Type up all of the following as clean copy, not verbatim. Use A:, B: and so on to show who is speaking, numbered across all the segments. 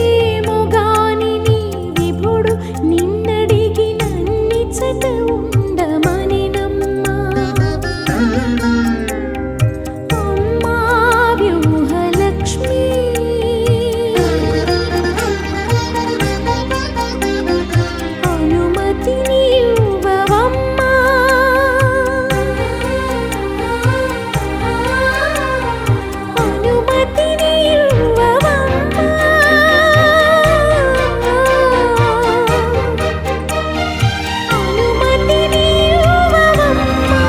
A: ఏమోగాని నీ విభుడు నిన్నడిగినన్నిచ్చట ఉండమనెనమ్మా. అమ్మా వ్యూహలక్ష్మి అనుమతిని ఇవ్వవమ్మా. అనుమతిని ఇవ్వవమ్మా. అనుమతిని ఇవ్వవమ్మా.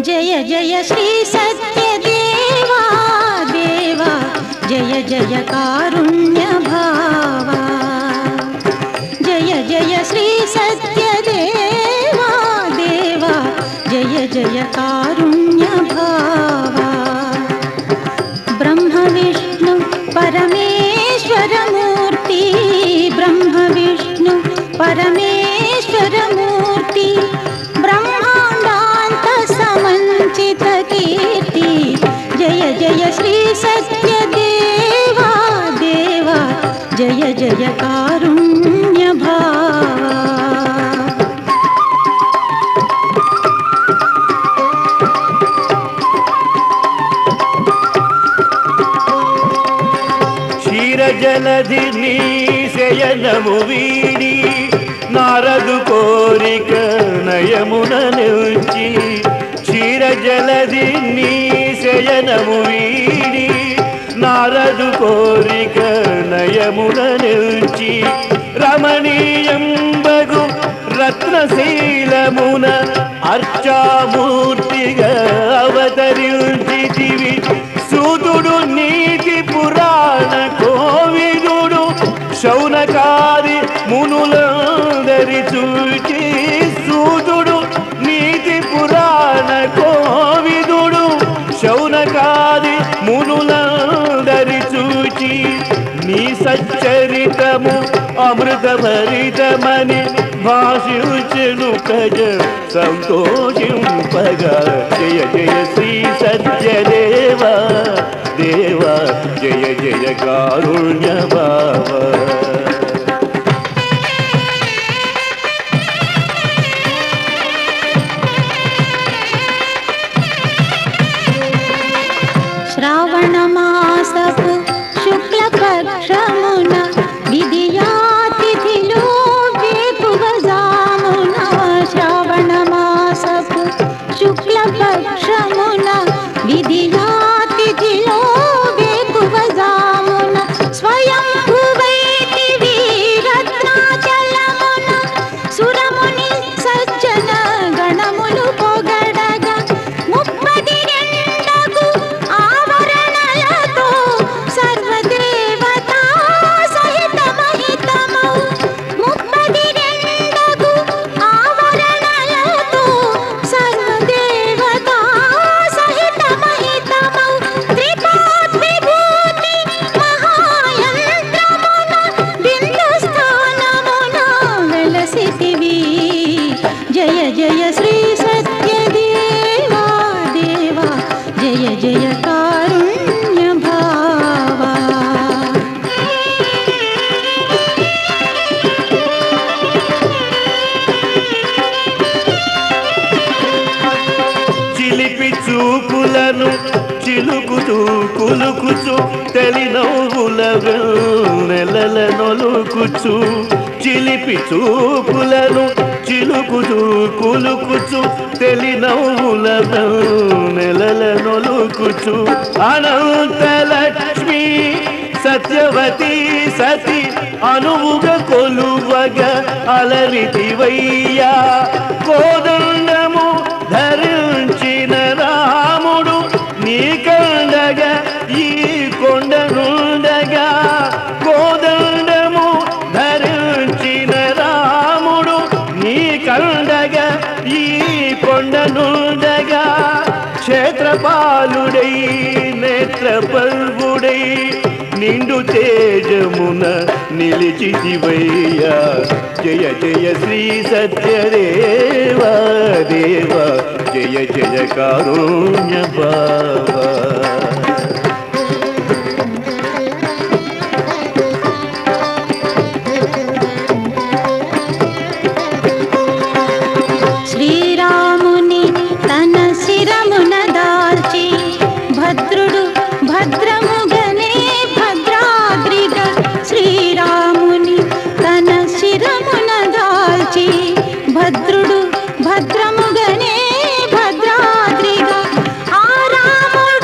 A: జయ జయ శ్రీ సత్యదేవా దేవా జయ జయ కారుణ్య భావా. జయ జయ శ్రీ సత్యదేవా దేవా జయ జయ కారుణ్య భావా. బ్రహ్మ విష్ణు పరమేశ్వరమూర్తి బ్రహ్మ విష్ణు పరమేశ్వరమూర్తి బ్రహ్మాండాంత సమంచిత కీర్తి. జయ జయ శ్రీ సత్యదేవా దేవా జయ జయ కారుణ్య భావా.
B: క్షీరజలధి నీ శయనము వీడి నారదు కోరిక నయమున నిల్చి. క్షీరజలధి నీ శయనము వీడి నారదు కోరిక నయమున నిల్చి. రమణీయంబగు రత్నశీలమున అర్చామూర్తిగా అవతరించితివి. సూతుడు నీతి పురాణ కోవిదుడు శౌనకాది మునులందరి చూచి. సూతుడు నీతి పురాణ కోవిదుడు శౌనకాది మునులందరి చూచి. నీ సచ్చరితము అమృతభరితమని భాషించెను ప్రజ సంతోషింపగా. జయ జయ శ్రీ సత్యదేవా దేవా జయ జయ కారుణ్య భావా.
A: శ్రావణ మాసపు శుక్లపక్షమున విధియాతిథిలో వేకువజామున. శ్రావణ మాసపు శుక్లపక్షమున విధియాతిథిలో వేకువజామున. స్వయంభువైతి వీరత్నాచలమున సురముని సజ్జన గణములు పొగడగా. 32 ఆవరణలతో సర్వదేవతా సహితమహితమౌ. 32 ఆవరణలతో సర్వదేవతా సహితమహితమౌ. త్రిపాద్విభూతి మహాయంత్రమున బిందుస్థానమున వెలసితివి. జయ జయ శ్రీ సత్యదేవా దేవా జయ జయ కారుణ్య భావా.
B: చిలిపి చూపులను చిలుకుతూ కులుకుచు తెలి నవ్వుల నెలల నొలుకుచు. చిలిపి చూపులను చిలుకుతూ కులుకుచు తెలి నవ్వుల నెలల నొలుకుచు. అనంతలక్ష్మి సత్యవతి సతి అనువుగ కొలువగ అలరితివయ్యా. కోదండము ధరించిన రాముడు నీ కండగా ఈ కొండనుండగా. కోదండము ధరించిన రాముడు నీ కండగా ఈ కొండనుండగా. క్షేత్రపాలుడై నేత్రపల్వుడై నిండు తేజమున నిలిచితివయ్యా జయ జయ శ్రీ సత్యదేవా దేవా జయ జయ కారుణ్య బాబా
A: శ్రీరాముని తన శిరమున దాల్చి భద్రుడు భద్రముగనే భద్రాద్రిగా శ్రీరాముని తన శిరమున దాల్చి భద్రుడు భద్రముగనే భద్రాద్రిగా ఆ రాముడు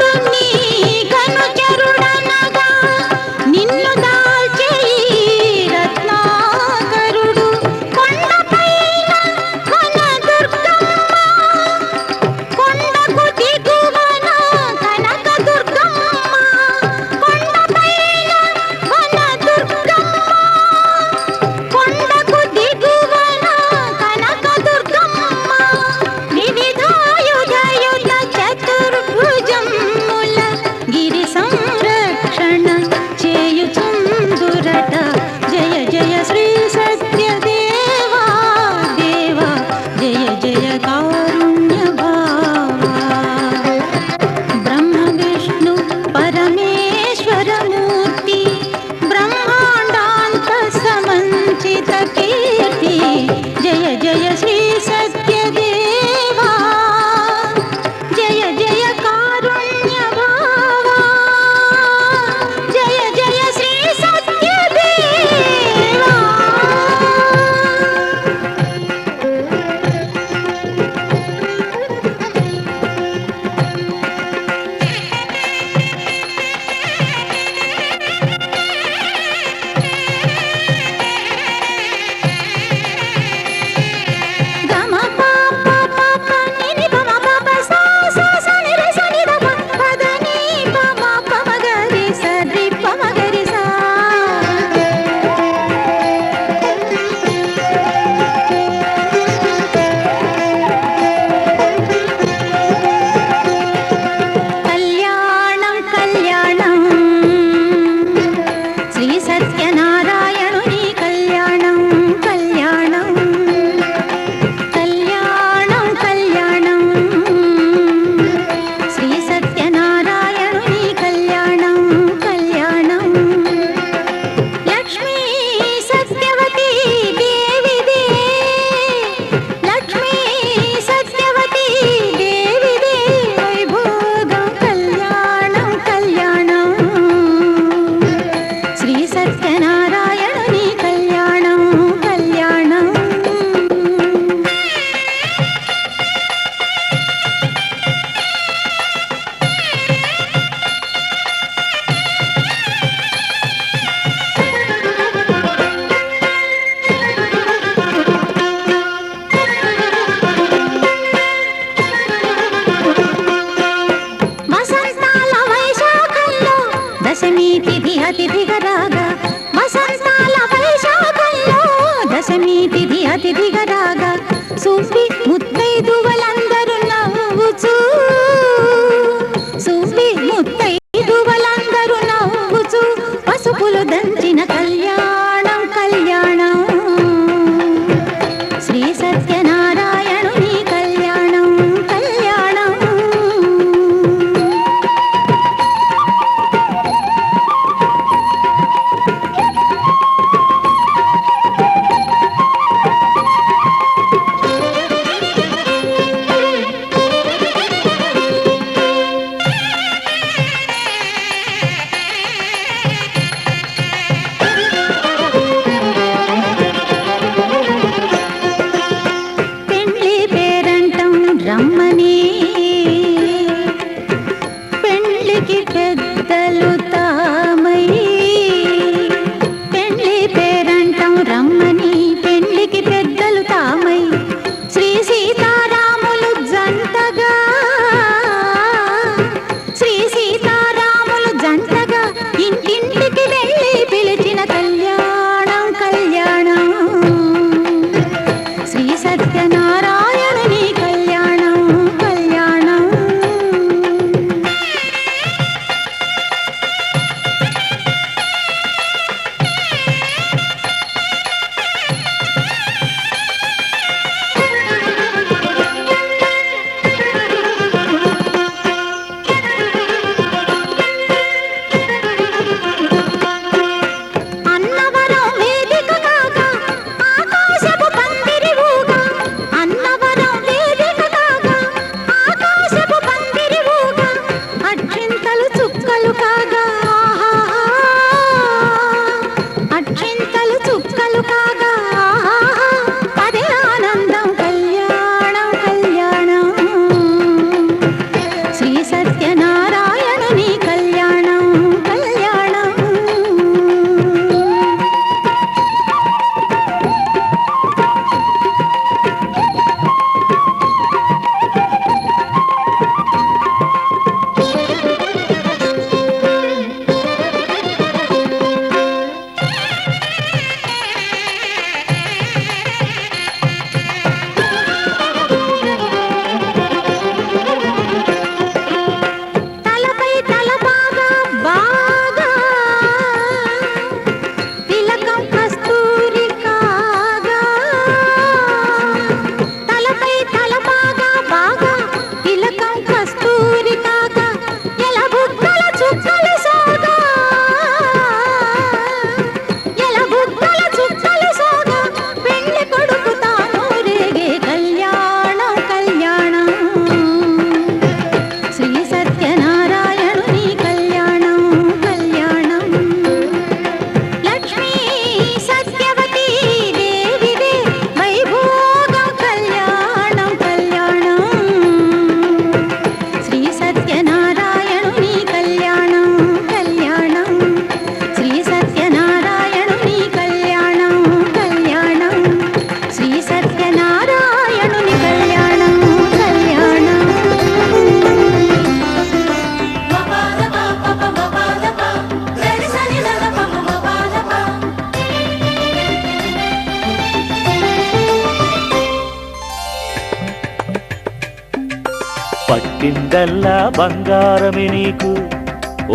C: పట్టిందల్లా బంగారమే నీకు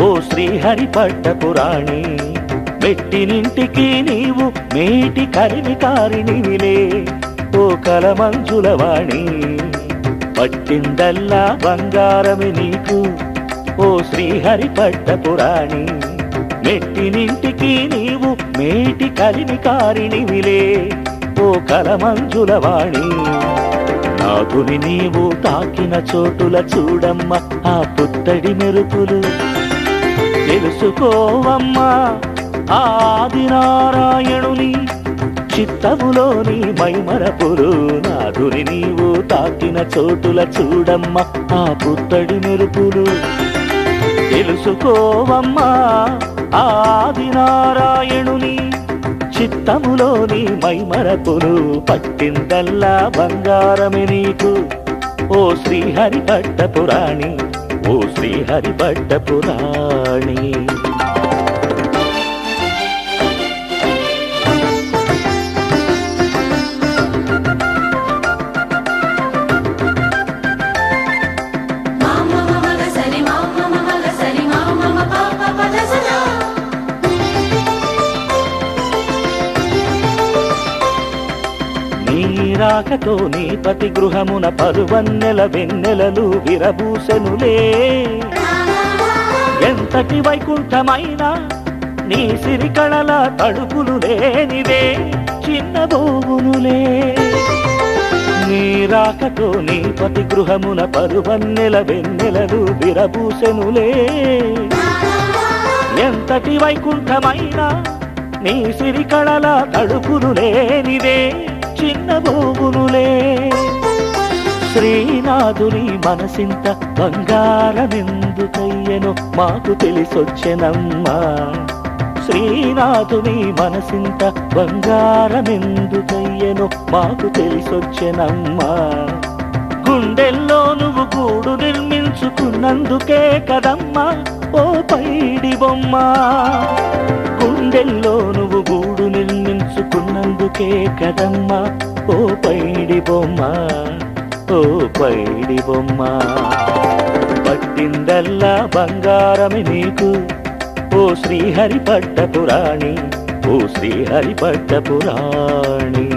C: ఓ శ్రీహరి పట్టపురాణి, మెట్టినింటికి నీవు మేటి కలిమి కారినివిలే ఓ కలమంజులవాణి. పట్టిందల్లా బంగారమే నీకు ఓ శ్రీహరి పట్టపురాణి, మెట్టినింటికి నీవు మేటి కలిమి కారినివిలే ఓ కలమంజులవాణి. నాగుని నీవు తాకిన చోటుల చూడమ్మ ఆ పుత్తడి మెరుపులు, తెలుసుకోవమ్మా ఆదినారాయణుని చిత్తములోని మైమరపులు. నాదుని నీవు తాకిన చోటుల చూడమ్మ ఆ పుత్తడి మెరుపులు, తెలుసుకోవమ్మా ఆదినారాయణుని చిత్తములోని మైమరపులు. పట్టిందల్లా బంగారమే నీకు ఓ శ్రీహరి పట్టపురాణి, ఓ శ్రీహరి పట్టపురాణి. రాకతో నీ పతి గృహమున పరువన్నెల వెన్నెలలు విరబూసెనులే. ఎంతటి వైకుంఠమైనా నీ సిరికళల తడుపులు లేనివే చిన్నబోవునులే. నీ రాకతో నీ పతి గృహమున పరువన్నెల వెన్నెలలు విరబూసెనులే. ఎంతటి వైకుంఠమైనా నీ సిరికళల తడుపులు లేనివే చిన్నబోవునులే. శ్రీనాథుని మనసింత బంగారమెందుకయ్యనో మాకు తెలిసొచ్చెనమ్మా. శ్రీనాథుని మనసింత బంగారమెందుకయ్యనో మాకు తెలిసొచ్చెనమ్మా. గుండెల్లో నువ్వు గూడు నిర్మించుకున్నందుకే కదమ్మా ఓ పైడి బొమ్మ. గుండెల్లో నువ్వు గూడు నిర్మించుకున్నందుకే కదమ్మా ఓ పైడి బొమ్మ, ఓ పైడి బొమ్మ. పట్టిందల్లా బంగారమే నీకు ఓ శ్రీహరి పట్టపురాణి, ఓ శ్రీహరి పట్టపురాణి.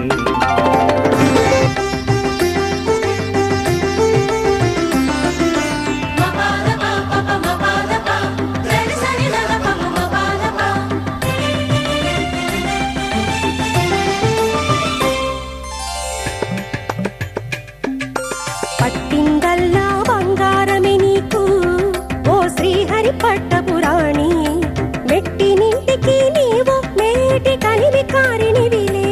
D: పట్టిందల్లా బంగారమే నీకు ఓ శ్రీహరి పట్టపురాణి, మెట్టినింటికి నీవు మేటి కలిమి కారినివిలే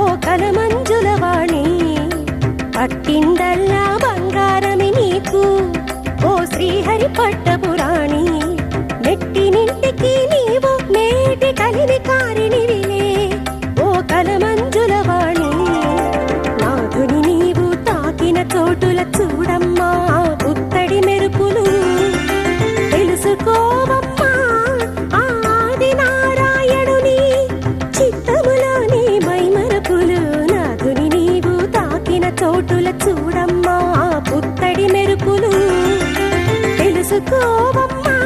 D: ఓ కలమంజులవాణి. పట్టిందల్లా బంగారమే నీకు ఓ శ్రీహరి పట్టపురాణి, మెట్టినింటికి నీవు మేటి కలిమి కారినివిలే ఓ కలమంజులవాణి. నాథుని నీవు తాకిన చోటుల చూడమ్మా పుత్తడి మెరుపులు, తెలుసుకోవమ్మా ఆదినారాయణుని చిత్తములోని మైమరపులు. నాథుని నీవు తాకిన చోటుల చూడమ్మా పుత్తడి మెరుపులు, తెలుసుకోవమ్మా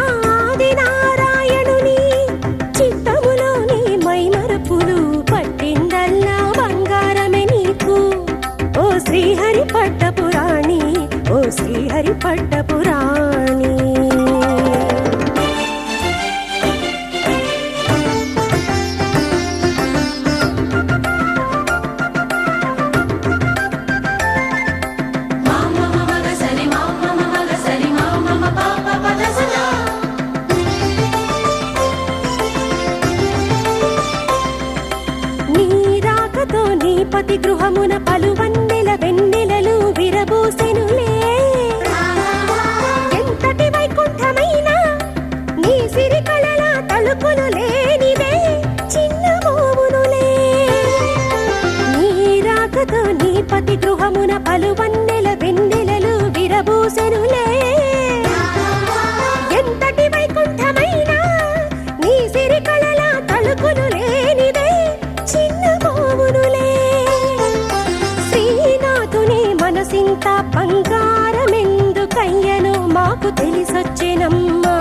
D: ఆదినారాయణుని చిత్తములోని మైమరపులు. పట్టిందల్లా బంగారమే నీకు ఓ శ్రీహరి పట్టపురాణి, ఓ శ్రీహరి పట్టపురాణి. నీ రాకతో నీ పతి గృహమున పలువన్నెల వెన్నెలలు విరబూసెనులే. ఎంతటి వైకుంఠమైనా నీ సిరికళల తలుపులు లేనివే చిన్నబోవునులే. నీ రాకతో నీ పతి గృహమున పలువన్నెల వెన్నెలలు విరబూసెనులే. ఎంతటి వైకుంఠమైనా నీ సిరికళల తలుపులు లేనివే చిన్నబోవునులే. శ్రీనాథుని మనసింత బంగార మాకు తెలిసొచ్చెనమ్మా.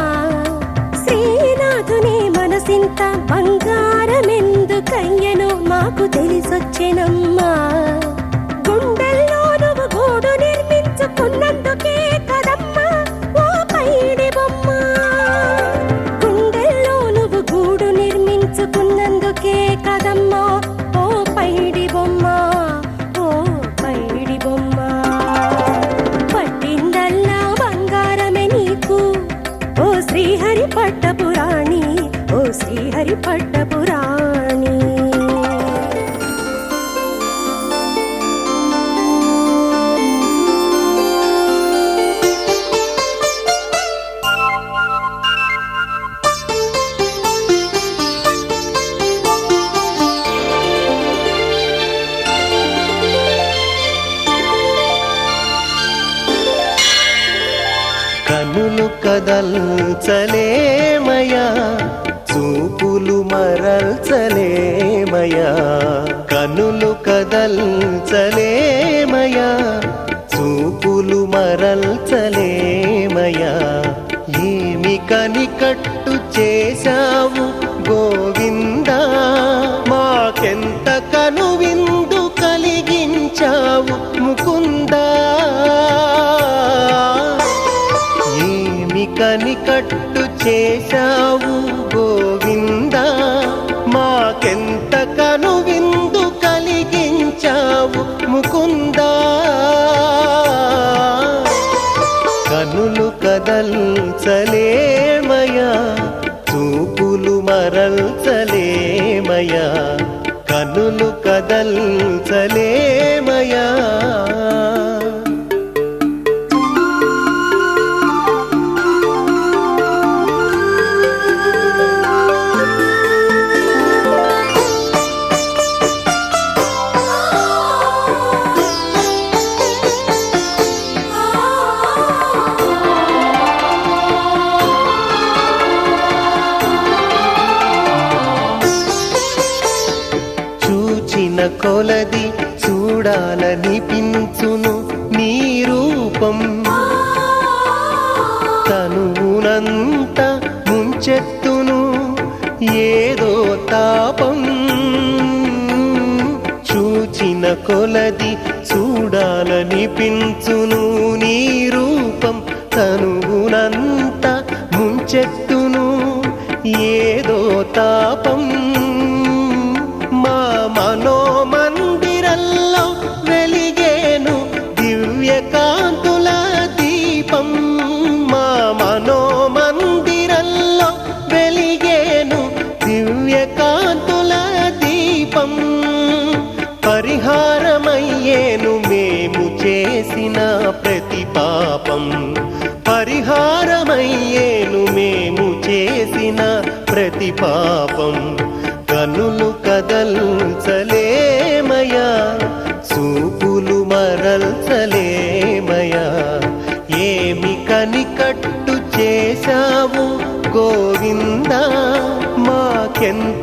D: శ్రీనాథుని మనసింత బంగారమెందుకయ్యనో మాకు తెలిసొచ్చెనమ్మా. గుండెల్లో నువ్వు గూడు నిర్మించుకున్నందుకే కదమ్మా ఓ పైడి బొమ్మ. గుండెల్లో నువ్వు గూడు నిర్మించుకున్నందుకే కదమ్మా ఓ పైడి బొమ్మ, ఓ పైడి బొమ్మ. పట్టిందల్లా బంగారమే నీకు ఓ శ్రీహరి పట్టపురాణి, ఓ శ్రీహరి పట్టపురాణి.
B: కనులు కదల్చలేమయా, చూపులు మరల్చలేమయా. కనులు కదల్చలేమయా, చూపులు మరల్చలేమయా. ఏమి కనికట్టు చేశావు గోవిందా, మాకెంత కనువిందు కలిగించావు ముకుందా. కనికట్టు చేశావు గోవిందా, మాకెంత కనువిందు కలిగించావు ముకుందా. కనులు కదల్చలేమయా, చూపులు మరల్చలేమయా. కనులు కదల్చలేమయా. కొలది చూడాలనిపించును నీ రూపం. తనువునంత ముంచెత్తును ఏదో తాపం. చూచిన కొలది చూడాలనిపించును నీ రూపం. తనువునంత ముంచెత్తును ఏదో తాపం. మా మనోమందిరల్లో వెలిగేను దివ్యకాంతుల దీపం. మా మనోమందిరల్లో వెలిగేను దివ్యకాంతుల దీపం. పరిహారమయ్యేను మేము చేసిన ప్రతి పాపం. పరిహారమయ్యేను మేము చేసిన ప్రతి పాపం. కనులు కదల్చలేమయా, చూపులు మరల్చలేమయా. ఏమి కనికట్టు చేశావు గోవిందా, మాకెంత